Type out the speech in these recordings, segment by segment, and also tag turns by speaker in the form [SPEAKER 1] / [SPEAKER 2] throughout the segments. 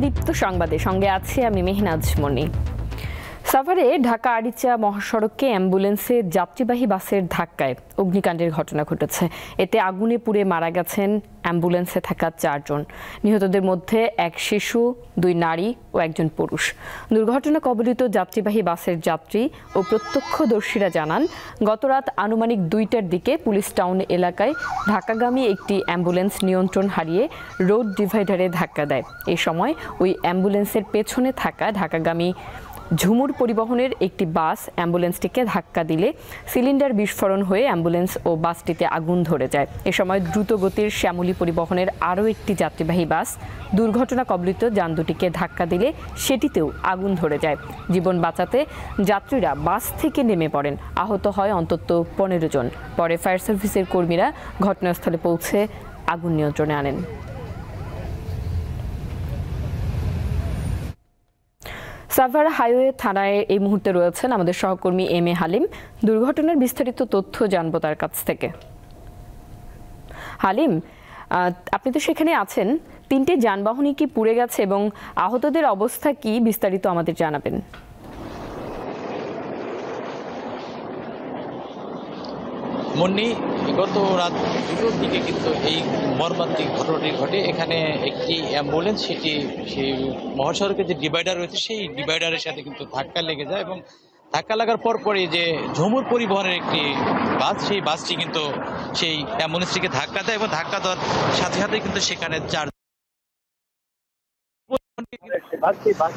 [SPEAKER 1] দীপ্ত সংবাদে সঙ্গে আছে আমি মেহনাজ মনি। সাভারে ঢাকা আরিচা মহাসড়কে অ্যাম্বুলেন্সে যাত্রীবাহী বাসের ধাক্কায় অগ্নিকাণ্ডের ঘটনা ঘটেছে। এতে আগুনে পুড়ে মারা গেছেন অ্যাম্বুলেন্সে থাকা 4 জন। নিহতদের মধ্যে এক শিশু, 2 নারী ও একজন পুরুষ। দুর্ঘটনা কবলিত যাত্রীবাহী বাসের যাত্রী ও প্রত্যক্ষদর্শীরা জানান, গতরাত আনুমানিক 2টার দিকে পুলিশ টাউন এলাকায় ঢাকাগামী একটি অ্যাম্বুলেন্স নিয়ন্ত্রণ হারিয়ে রোড ডিভাইডারে ধাক্কা দেয়। এই সময় ওই অ্যাম্বুলেন্সের পেছনে থাকা ঢাকাগামী ঝুমুর পরিবহনের একটি বাস অ্যাম্বুলেন্সটিকে ধাক্কা দিলে সিলিন্ডার বিস্ফোরণ হয়ে অ্যাম্বুলেন্স ও বাসটিতে আগুন ধরে যায়। এ সময় দ্রুতগতির শ্যামলী পরিবহনের আরও একটি যাত্রীবাহী বাস দুর্ঘটনা কবলিত যান দুটিকে ধাক্কা দিলে সেটিতেও আগুন ধরে যায়। জীবন বাঁচাতে যাত্রীরা বাস থেকে নেমে পড়েন। আহত হয় অন্তত 15 জন। পরে ফায়ার সার্ভিসের কর্মীরা ঘটনাস্থলে পৌঁছে আগুন নিয়ন্ত্রণে আনেন। সাভার হাইওয়ে থানায় এই মুহূর্তে রয়েছেন আমাদের সহকর্মী এম.এ. হালিম। দুর্ঘটনার বিস্তারিত তথ্য জানবো তার কাছ থেকে। হালিম, আপনি তো সেখানে আছেন, 3টে যানবাহনই কি পুড়ে গেছে এবং আহতদের অবস্থা কি, বিস্তারিত আমাদের জানাবেন।
[SPEAKER 2] মুন্নি, গত রাত 2টোর দিকে কিন্তু এই মর্মান্তিক ঘটনাটি ঘটে। এখানে একটি অ্যাম্বুলেন্স সেই মহাসড়কের যে ডিভাইডার রয়েছে সেই ডিভাইডারের সাথে কিন্তু ধাক্কা লেগে যায় এবং ধাক্কা লাগার পরপরই যে ঝুমুর পরিবহনের একটি বাস, সেই বাসটি কিন্তু সেই অ্যাম্বুলেন্সটিকে ধাক্কা দেয় এবং ধাক্কা দেওয়ার সাথে সাথে কিন্তু সেখানে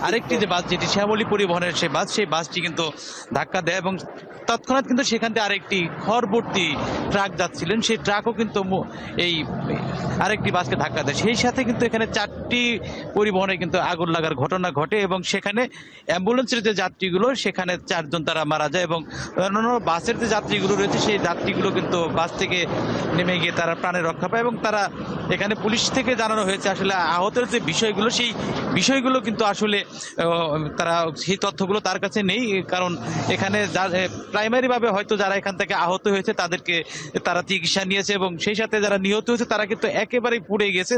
[SPEAKER 2] আরেকটি যে বাস, যেটি শ্যামলী পরিবহনের সেই বাসটি কিন্তু ধাক্কা দেয় এবং তৎক্ষণাৎ কিন্তু সেখান থেকে আরেকটি খড়ভর্তি ট্রাক যাচ্ছিলেন, সেই ট্রাকও কিন্তু এই আরেকটি বাসকে ধাক্কা দেয়। সেই সাথে কিন্তু এখানে 4টি পরিবহনে কিন্তু আগুন লাগার ঘটনা ঘটে এবং সেখানে অ্যাম্বুলেন্সের যে যাত্রীগুলো, সেখানে 4 জন তারা মারা যায় এবং অন্যান্য বাসের যে যাত্রীগুলো রয়েছে সেই যাত্রীগুলো কিন্তু বাস থেকে নেমে গিয়ে তারা প্রাণে রক্ষা পায় এবং তারা এখানে পুলিশ থেকে জানানো হয়েছে আসলে আহতের যে বিষয়গুলো, সেই বিষয়গুলো কিন্তু আসলে তারা সেই তথ্যগুলো তার কাছে নেই, কারণ এখানে প্রাইমারিভাবে হয়তো যারা এখান থেকে আহত হয়েছে তাদেরকে তারা চিকিৎসা নিয়েছে এবং সেই সাথে যারা নিহত হয়েছে তারা কিন্তু একেবারেই পুড়ে গেছে,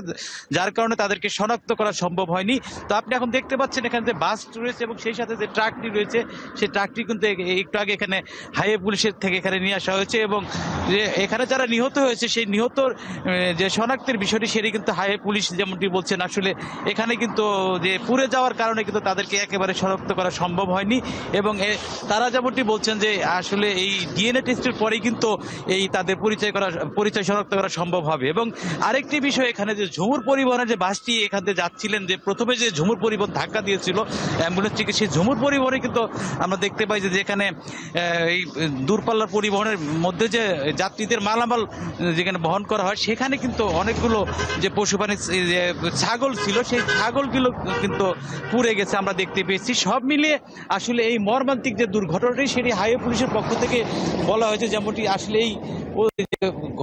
[SPEAKER 2] যার কারণে তাদেরকে শনাক্ত করা সম্ভব হয়নি। তো আপনি এখন দেখতে পাচ্ছেন এখানে যে বাস রয়েছে এবং সেই সাথে যে ট্রাকটি রয়েছে, সেই ট্রাকটি কিন্তু একটু আগে এখানে হাইওয়ে পুলিশের থেকে এখানে নিয়ে আসা হয়েছে এবং যে এখানে যারা নিহত হয়েছে সেই নিহতর যে শনাক্তের বিষয়টি সেটি কিন্তু হাইওয়ে পুলিশ যেমনটি বলছেন আসলে এখানে কিন্তু যে পুড়ে যাওয়ার কারণে কিন্তু তাদেরকে একেবারে শনাক্ত করা সম্ভব হয়নি এবং তারা যেমনটি বলছেন যে আসলে এই ডিএনএ টেস্টের পরেই কিন্তু এই তাদের পরিচয় শনাক্ত করা সম্ভব হবে। এবং আরেকটি বিষয়, এখানে যে ঝুমুর পরিবহনের যে বাসটি এখান থেকে যাচ্ছিলেন, যে প্রথমে যে ঝুমুর পরিবহন ধাক্কা দিয়েছিল অ্যাম্বুলেন্সটিকে, সেই ঝুমুর পরিবহনে কিন্তু আমরা দেখতে পাই যে যেখানে এই দূরপাল্লার পরিবহনের মধ্যে যে যাত্রীদের মালামাল যেখানে বহন করা হয়, সেখানে কিন্তু অনেকগুলো যে পশুপ্রাণী যে ছাগল ছিল, সেই ছাগলগুলো কিন্তু পুড়ে গেছে আমরা দেখতে পেয়েছি। সব মিলিয়ে আসলে এই মর্মান্তিক যে দুর্ঘটনাটি সেটি হাইওয়ে পুলিশের পক্ষ থেকে বলা হয়েছে, যেমনটি আসলে এই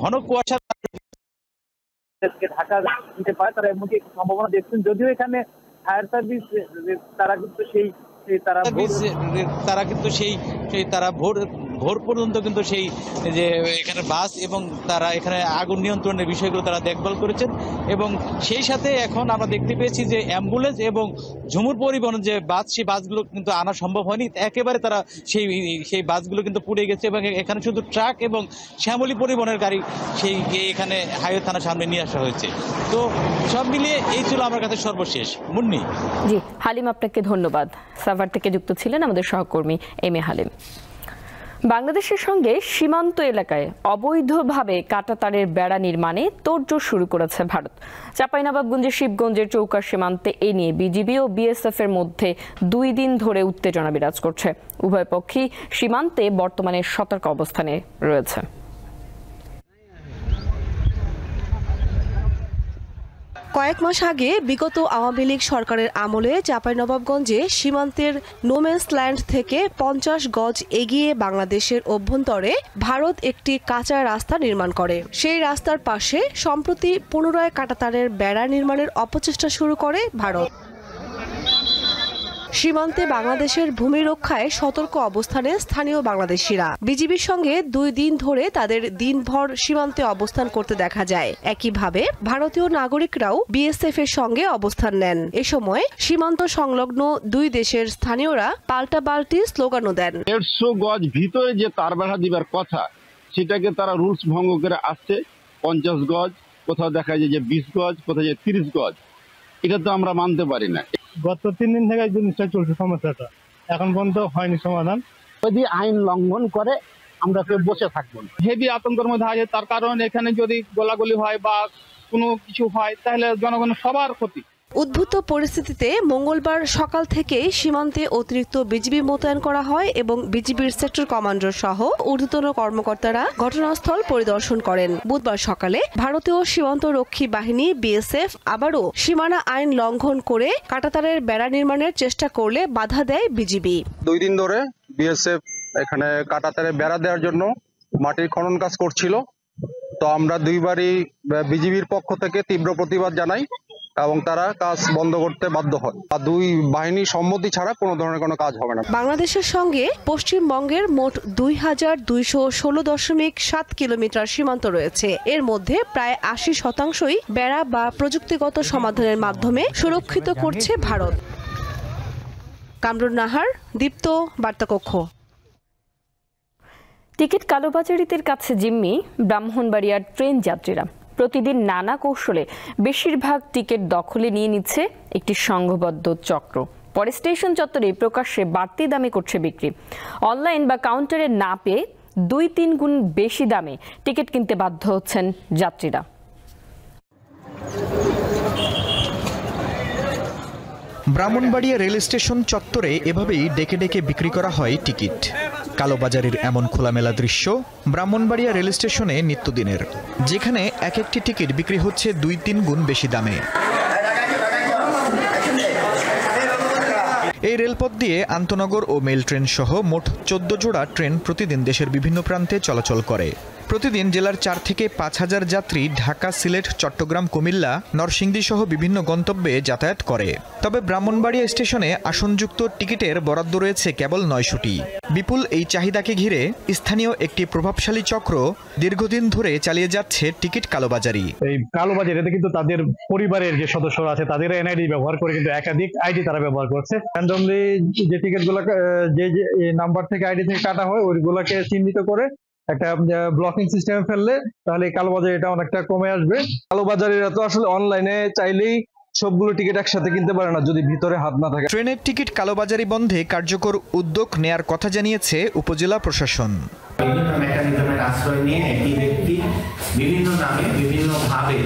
[SPEAKER 2] ঘন কুয়াশা
[SPEAKER 3] ঢাকা দিতে পারে তারা এমনকি সম্ভাবনা দেখছেন। যদিও এখানে ফায়ার সার্ভিস তারা কিন্তু তারা ভোর পর্যন্ত কিন্তু সেই যে এখানে বাস এবং তারা এখানে আগুন নিয়ন্ত্রণের বিষয়গুলো তারা দেখভাল করেছেন এবং সেই সাথে এখন আমরা দেখতে পেয়েছি যে অ্যাম্বুলেন্স এবং ঝুমুর পরিবহন যে বাস, সেই বাসগুলো কিন্তু আনা সম্ভব হয়নি, একেবারে তারা সেই বাসগুলো কিন্তু পুড়ে গেছে এবং এখানে শুধু ট্রাক এবং শ্যামলী পরিবহনের গাড়ি সেই এখানে হাইওয়ে থানার সামনে নিয়ে আসা হয়েছে। তো সব মিলিয়ে এই ছিল আমার কাছে সর্বশেষ। মুন্নি।
[SPEAKER 1] জি হালিম, আপনাকে ধন্যবাদ। সাভার থেকে যুক্ত ছিলেন আমাদের সহকর্মী এম.এ. হালিম। বাংলাদেশের সঙ্গে সীমান্ত এলাকায় অবৈধভাবে কাঁটাতারের বেড়া নির্মাণে তোড়জোড় শুরু করেছে ভারত। চাঁপাইনবাবগঞ্জের শিবগঞ্জের চৌকার সীমান্তে এ নিয়ে বিজিবি ও বিএসএফ এর মধ্যে 2 দিন ধরে উত্তেজনা বিরাজ করছে। উভয় পক্ষই সীমান্তে বর্তমানে সতর্ক অবস্থানে রয়েছে।
[SPEAKER 4] কয়েক মাস আগে বিগত আওয়ামী লীগ সরকারের আমলে চাঁপাইনবাবগঞ্জে সীমান্তের নোম্যান্স ল্যান্ড থেকে 50 গজ এগিয়ে বাংলাদেশের অভ্যন্তরে ভারত একটি কাঁচা রাস্তা নির্মাণ করে। সেই রাস্তার পাশে সম্প্রতি পুনরায় কাঁটাতারের বেড়া নির্মাণের অপচেষ্টা শুরু করে ভারত। সীমান্তে বাংলাদেশের ভূমি রক্ষায় সতর্ক অবস্থানে স্থানীয় বাংলাদেশিরা। বিজিবির সঙ্গে 2 দিন ধরে তাদের দিনভর সীমান্তে অবস্থান করতে দেখা যায়। একইভাবে ভারতীয় নাগরিকরাও বিএসএফ এর সঙ্গে অবস্থান নেন। এ সময় সীমান্ত সংলগ্ন 2 দেশের স্থানীয়রা পাল্টাপাল্টি স্লোগানও দেন।
[SPEAKER 5] 150 গজ ভিতরে যে তার বেড়া দিবার কথা সেটাকে তারা রুলস ভঙ্গ করে আসছে। 50 গজ, কোথাও দেখা যায় যে 20 গজ, কোথাও যে 30 গজ। এটা তো আমরা মানতে পারি না।
[SPEAKER 6] গত 3 দিন থেকে জিনিসটা চলছে, সমস্যাটা এখন পর্যন্ত হয়নি সমাধান।
[SPEAKER 5] যদি আইন লঙ্ঘন করে আমরা কেউ বসে থাকবো না।
[SPEAKER 6] হেভি আতঙ্কের মধ্যে আছে, তার কারণ এখানে যদি গোলাগুলি হয় বা কোনো কিছু হয় তাহলে জনগণের সবার ক্ষতি।
[SPEAKER 4] উদ্ভূত পরিস্থিতিতে মঙ্গলবার সকাল থেকে সীমান্তে অতিরিক্ত বিজিবি মোতায়েন করা হয় এবং বিজিবির সেক্টর কমান্ডার সহ ঊর্ধ্বতন কর্মকর্তারা ঘটনাস্থল পরিদর্শন করেন। বুধবার সকালে ভারতীয় সীমান্ত রক্ষী বাহিনী বিএসএফ আবারও সীমানা আইন লঙ্ঘন করে কাঁটাতারের বেড়া নির্মাণের চেষ্টা করলে বাধা দেয় বিজিবি।
[SPEAKER 7] 2 দিন ধরে বিএসএফ এখানে কাঁটাতারে বেড়া দেওয়ার জন্য মাটির খনন কাজ করছিল। তো আমরা 2 বারই বিজিবির পক্ষ থেকে তীব্র প্রতিবাদ জানাই এবং তারা কাজ বন্ধ করতে বাধ্য হয়। আর 2 বাহিনীর সম্মতি ছাড়া কোনো ধরনের কোনো কাজ হবে না।
[SPEAKER 4] বাংলাদেশের সঙ্গে পশ্চিমবঙ্গের মোট 2216.7 কিলোমিটার সীমান্ত রয়েছে। এর মধ্যে প্রায় 80% বেড়া বা প্রযুক্তিগত সমাধানের মাধ্যমে সুরক্ষিত করছে ভারত। কামরুন নাহার, দীপ্ত, বার্তাকক্ষ।
[SPEAKER 1] টিকিট কালোবাজারিদের কাছে জিম্মি ব্রাহ্মণবাড়িয়ার ট্রেন যাত্রীরা। প্রতিদিন নানা কৌশলে বেশিরভাগ টিকিট দখলে নিয়ে নিচ্ছে একটি সংঘবদ্ধ চক্র। পরে স্টেশন চত্বরে প্রকাশ্যে বাড়তি দামে করছে বিক্রি। অনলাইন বা কাউন্টারে না পেয়ে 2-3 গুণ বেশি দামে টিকিট কিনতে বাধ্য হচ্ছেন যাত্রীরা।
[SPEAKER 8] ব্রাহ্মণবাড়িয়া রেল স্টেশন চত্বরে এভাবেই ডেকে ডেকে বিক্রি করা হয় টিকিট। কালোবাজারের এমন খোলামেলা দৃশ্য ব্রাহ্মণবাড়িয়া রেল স্টেশনে নিত্যদিনের, যেখানে এক একটি টিকিট বিক্রি হচ্ছে 2-3 গুণ বেশি দামে। এই রেলপথ দিয়ে আন্তনগর ও মেল ট্রেন সহ মোট 14 জোড়া ট্রেন প্রতিদিন দেশের বিভিন্ন প্রান্তে চলাচল করে। প্রতিদিন জেলার 4 থেকে 5,000 যাত্রী ঢাকা, সিলেট, চট্টগ্রাম, কুমিল্লা, নরসিংদী সহ বিভিন্ন গন্তব্যে যাতায়াত করে। তবে ব্রাহ্মণবাড়িয়া স্টেশনে আসনযুক্ত টিকিটের বরাদ্দ রয়েছে কেবল 900টি। বিপুল এই চাহিদাকে ঘিরে স্থানীয় একটি প্রভাবশালী চক্র দীর্ঘদিন ধরে চালিয়ে যাচ্ছে টিকিট কালোবাজারি।
[SPEAKER 6] এই কালোবাজারিতে কিন্তু তাদের পরিবারের যে সদস্যরা আছে তাদের এনআইডি ব্যবহার করে কিন্তু একাধিক আইডি তারা ব্যবহার করছে। র্যান্ডমলি যে টিকিটগুলো যে নাম্বার থেকে আইডি থেকে কাটা হয় ওইগুলোকে চিহ্নিত করে একটা ব্লকিং সিস্টেমে ফেললে তাহলে কালোবাজারি এটা অনেকটা কমে আসবে। কালোবাজারিরা তো আসলে অনলাইনে চাইলেই সবগুলো টিকিট একসাথে কিনতে পারে না যদি ভিতরে হাত না থাকে।
[SPEAKER 8] ট্রেনের টিকিট কালোবাজারি বন্ধে কার্যকর উদ্যোগ নেয়ার কথা জানিয়েছে উপজেলা প্রশাসন।
[SPEAKER 9] বিভিন্ন মেকানিজমের আশ্রয় নিয়ে একই ব্যক্তি বিভিন্ন নামে বিভিন্নভাবে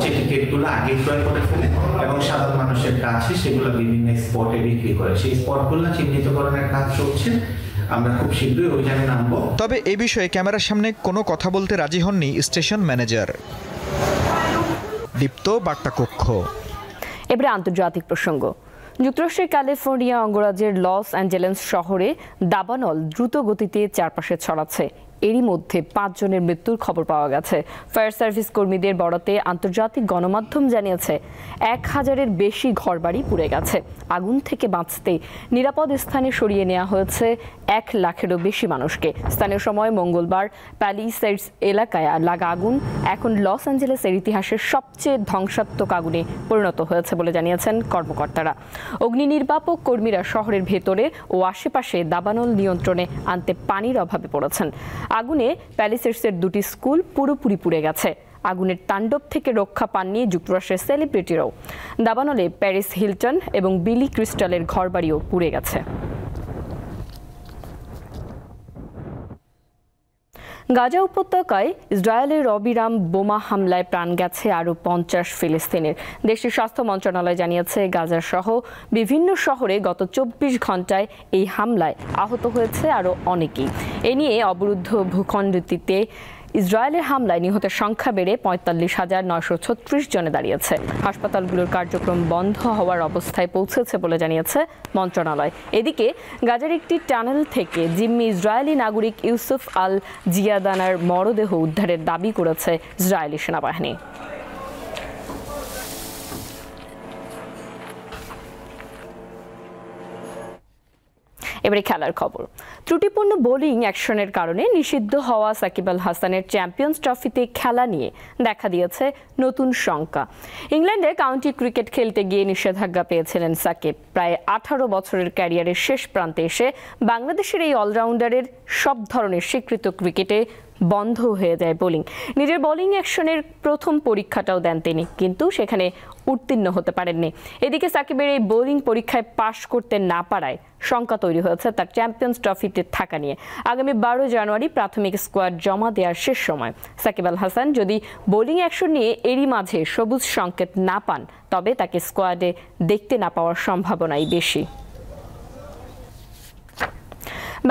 [SPEAKER 9] টিকিটগুলো আগে ক্রয় করে ফেলে এবং সাধারণ মানুষের কাছে সেগুলো বিভিন্ন স্পটে বিক্রি করে। সেই স্পটগুলো চিহ্নিতকরণের কাজ চলছে। আমরা খুব শীঘ্রই অভিযানে নামব।
[SPEAKER 8] তবে এই বিষয়ে ক্যামেরার সামনে কোনো কথা বলতে রাজি হননি স্টেশন ম্যানেজার। দীপ্ত, বার্তাকক্ষ।
[SPEAKER 1] এবারে আন্তর্জাতিক প্রসঙ্গ। যুক্তরাষ্ট্রের ক্যালিফোর্নিয়া অঙ্গরাজ্যের লস অ্যাঞ্জেলেস শহরে দাবানল দ্রুত গতিতে চারপাশে ছড়াচ্ছে। এরই মধ্যে 5 জনের মৃত্যুর খবর পাওয়া গেছে। ফায়ার সার্ভিস কর্মীদের বরাতে আন্তর্জাতিক গণমাধ্যম জানিয়েছে 1000-এর বেশি ঘরবাড়ি পুড়ে গেছে। আগুন থেকে বাঁচতে নিরাপদ স্থানে সরিয়ে নেওয়া হয়েছে 1 লাখেরও বেশি মানুষকে। স্থানীয় সময় মঙ্গলবার প্যালিসেডস এলাকায় লাগা আগুন এখন লস অ্যাঞ্জেলেসের ইতিহাসের সবচেয়ে ধ্বংসাত্মক আগুনে পরিণত হয়েছে বলে জানিয়েছেন কর্মকর্তারা। অগ্নি নির্বাপক কর্মীরা শহরের ভেতরে ও আশেপাশে দাবানল নিয়ন্ত্রণে আনতে পানির অভাবে পড়েছেন। আগুনে প্যালিসেডসের 2টি স্কুল পুরোপুরি পুড়ে গেছে। আগুনের তাণ্ডব থেকে রক্ষা পাননি যুক্তরাষ্ট্রের সেলিব্রিটিরাও। দাবানলে প্যারিস হিলটন এবং বিলি ক্রিস্টালের ঘরবাড়িও পুড়ে গেছে। গাজা উপত্যকায় ইসরায়েলের অবিরাম বোমা হামলায় প্রাণ গেছে আরও 50 ফিলিস্তিনের। দেশটির স্বাস্থ্য মন্ত্রণালয় জানিয়েছে গাজা সহ বিভিন্ন শহরে গত 24 ঘন্টায় এই হামলায় আহত হয়েছে আরও অনেকেই। এ নিয়ে অবরুদ্ধ ভূখণ্ডটিতে ইসরায়েলের হামলায় নিহতের সংখ্যা বেড়ে 45,936 জনে দাঁড়িয়েছে। হাসপাতালগুলোর কার্যক্রম বন্ধ হওয়ার অবস্থায় পৌঁছেছে বলে জানিয়েছে মন্ত্রণালয়। এদিকে গাজার একটি টানেল থেকে জিম্মি ইসরায়েলি নাগরিক ইউসুফ আল জিয়াদানার মরদেহ উদ্ধারের দাবি করেছে ইসরায়েলি সেনাবাহিনী। এবারে খেলার খবর। ত্রুটিপূর্ণ বোলিং অ্যাকশনের কারণে নিষিদ্ধ হওয়া সাকিব আল হাসানের চ্যাম্পিয়ন্স ট্রফিতে খেলা নিয়ে দেখা দিয়েছে নতুন শঙ্কা। ইংল্যান্ডে কাউন্টি ক্রিকেট খেলতে গিয়ে নিষেধাজ্ঞা পেয়েছিলেন সাকিব। প্রায় 18 বছরের ক্যারিয়ারের শেষ প্রান্তে এসে বাংলাদেশের এই অলরাউন্ডারের সব ধরনের স্বীকৃত ক্রিকেটে বন্ধ হয়ে যায় বোলিং। নিজের বোলিং অ্যাকশনের প্রথম পরীক্ষাটাও দেন তিনি, কিন্তু সেখানে উত্তীর্ণ হতে পারেননি। এদিকে সাকিবের এই বোলিং পরীক্ষায় পাশ করতে না পারায় শঙ্কা তৈরি হয়েছে তার চ্যাম্পিয়ন্স ট্রফিতে থাকা নিয়ে। আগামী 12 জানুয়ারি প্রাথমিক স্কোয়াড জমা দেওয়ার শেষ সময়। সাকিব আল হাসান যদি বোলিং অ্যাকশন নিয়ে এরই মাঝে সবুজ সংকেত না পান, তবে তাকে স্কোয়াডে দেখতে না পাওয়ার সম্ভাবনাই বেশি।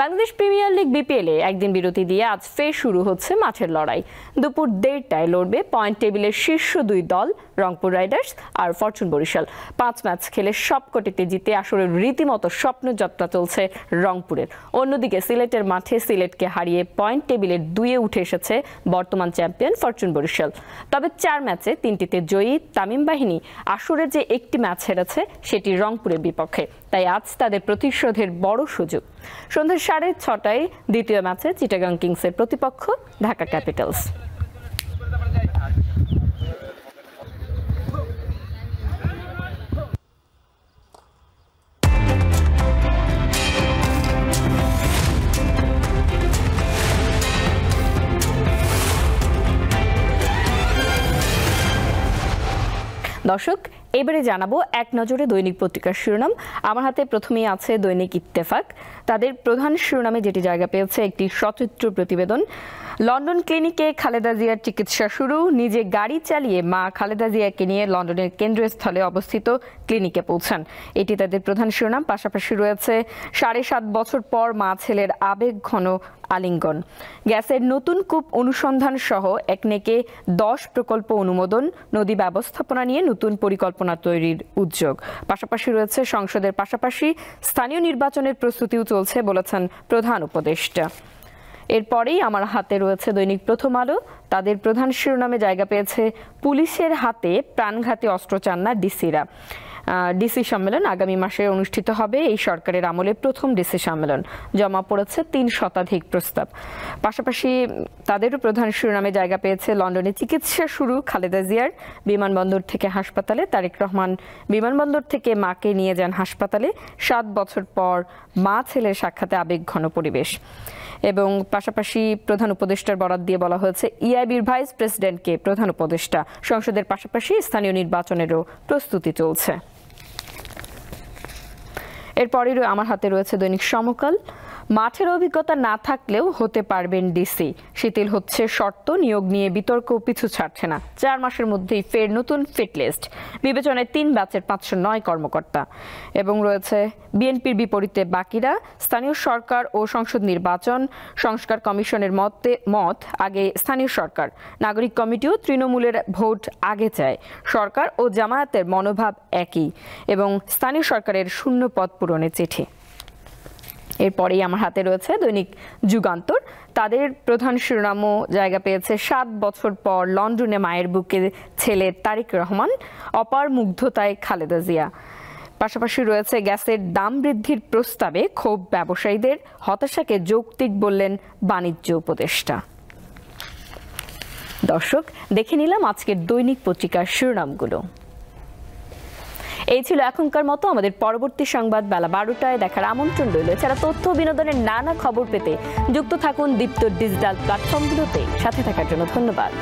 [SPEAKER 1] বাংলাদেশ প্রিমিয়ার লিগ বিপিএলে একদিন বিরতি দিয়ে আজ ফের শুরু হচ্ছে মাঠের লড়াই। দুপুর 1:30টায় লড়বে পয়েন্ট টেবিলের শীর্ষ 2 দল রংপুর রাইডার্স আর ফরচুন বরিশাল। 5 ম্যাচ খেলে সবকটিতে জিতে আসলে রীতিমতো স্বপ্নযাত্রা চলছে রংপুরের। অন্যদিকে সিলেটের মাঠে সিলেটকে হারিয়ে পয়েন্ট টেবিলের 2-এ উঠে এসেছে বর্তমান চ্যাম্পিয়ন ফরচুন বরিশাল। তবে 4 ম্যাচে 3টিতে জয়ী তামিম বাহিনী আসরে যে একটি ম্যাচ হেরেছে সেটি রংপুরের বিপক্ষে। তাই আজ তাদের প্রতিশোধের বড় সুযোগ। সন্ধ্যা 6:30টায় দ্বিতীয় ম্যাচে চিটাগাং কিংসের প্রতিপক্ষ ঢাকা ক্যাপিটালস। দর্শক, এবারে জানাবো এক নজরে দৈনিক পত্রিকার শিরোনাম। আমার হাতে প্রথমেই আছে দৈনিক ইত্তেফাক। তাদের প্রধান শিরোনামে যেটি জায়গা পেয়েছে একটি সচিত্র প্রতিবেদন। লন্ডন ক্লিনিকে খালেদা জিয়ার চিকিৎসা শুরু। নিজে গাড়ি চালিয়ে মা খালেদা জিয়াকে নিয়ে লন্ডনের কেন্দ্রস্থলে অবস্থিত ক্লিনিকে পৌঁছান, এটি তাদের প্রধান শিরোনাম। পাশাপাশি রয়েছে 7.5 বছর পর মা ছেলের আবেগ ঘন আলিঙ্গন। গ্যাসের নতুন কূপ অনুসন্ধান সহ একনেকে 10 প্রকল্প অনুমোদন। নদী ব্যবস্থাপনা নিয়ে নতুন পরিকল্পনা তৈরির উদ্যোগ। পাশাপাশি রয়েছে সংসদের পাশাপাশি স্থানীয় নির্বাচনের প্রস্তুতিও চলছে বলেছেন প্রধান উপদেষ্টা। এরপরেই আমার হাতে রয়েছে দৈনিক প্রথম আলো। তাদের প্রধান শিরোনামে জায়গা পেয়েছে পুলিশের হাতে প্রাণঘাতী অস্ত্র চান না ডিসিরা। ডিসি সম্মেলন আগামী মাসে অনুষ্ঠিত হবে। এই সরকারের আমলে প্রথম ডিসি সম্মেলন। জমা পড়েছে 3 শতাধিক প্রস্তাব। পাশাপাশি তাদেরও প্রধান শিরোনামে জায়গা পেয়েছে লন্ডনে চিকিৎসা শুরু খালেদা জিয়ার। বিমানবন্দর থেকে হাসপাতালে তারেক রহমান বিমানবন্দর থেকে মাকে নিয়ে যান হাসপাতালে। 7 বছর পর মা ছেলের সাক্ষাতে আবেগঘন পরিবেশ। এবং পাশাপাশি প্রধান উপদেষ্টার বরাত দিয়ে বলা হয়েছে ইআইবির ভাইস প্রেসিডেন্টকে প্রধান উপদেষ্টা। সংসদের পাশাপাশি স্থানীয় নির্বাচনেরও প্রস্তুতি চলছে। এরপরই আমার হাতে রয়েছে দৈনিক সমকাল। মাঠের অভিজ্ঞতা না থাকলেও হতে পারবেন ডিসি। শিথিল হচ্ছে শর্ত, নিয়োগ নিয়ে বিতর্ক পিছু ছাড়ছে না। 4 মাসের মধ্যেই ফের নতুন ফিট লিস্ট। বিবেচনায় 3 ব্যাচের 509 কর্মকর্তা। এবং রয়েছে বিএনপির বিপরীতে বাকিরা। স্থানীয় সরকার ও সংসদ নির্বাচন। সংস্কার কমিশনের মত আগে স্থানীয় সরকার। নাগরিক কমিটিও তৃণমূলের ভোট আগে চায়। সরকার ও জামায়াতের মনোভাব একই। এবং স্থানীয় সরকারের শূন্য পদ পূরণের চিঠি। এরপরেই আমার হাতে রয়েছে দৈনিক যুগান্তর। তাদের প্রধান শিরোনামও জায়গা পেয়েছে 7 বছর পর লন্ডনে মায়ের বুকে ছেলে তারেক রহমান। অপার মুগ্ধতায় খালেদা জিয়া। পাশাপাশি রয়েছে গ্যাসের দাম বৃদ্ধির প্রস্তাবে ক্ষোভ ব্যবসায়ীদের। হতাশাকে যৌক্তিক বললেন বাণিজ্য উপদেষ্টা। দর্শক, দেখে নিলাম আজকের দৈনিক পত্রিকার শিরোনামগুলো। এই ছিল এখনকার মতো। আমাদের পরবর্তী সংবাদ বেলা 12টায় দেখার আমন্ত্রণ রইল। এছাড়া তথ্য বিনোদনের নানা খবর পেতে যুক্ত থাকুন দীপ্ত ডিজিটাল প্ল্যাটফর্মগুলোতে। সাথে থাকার জন্য ধন্যবাদ।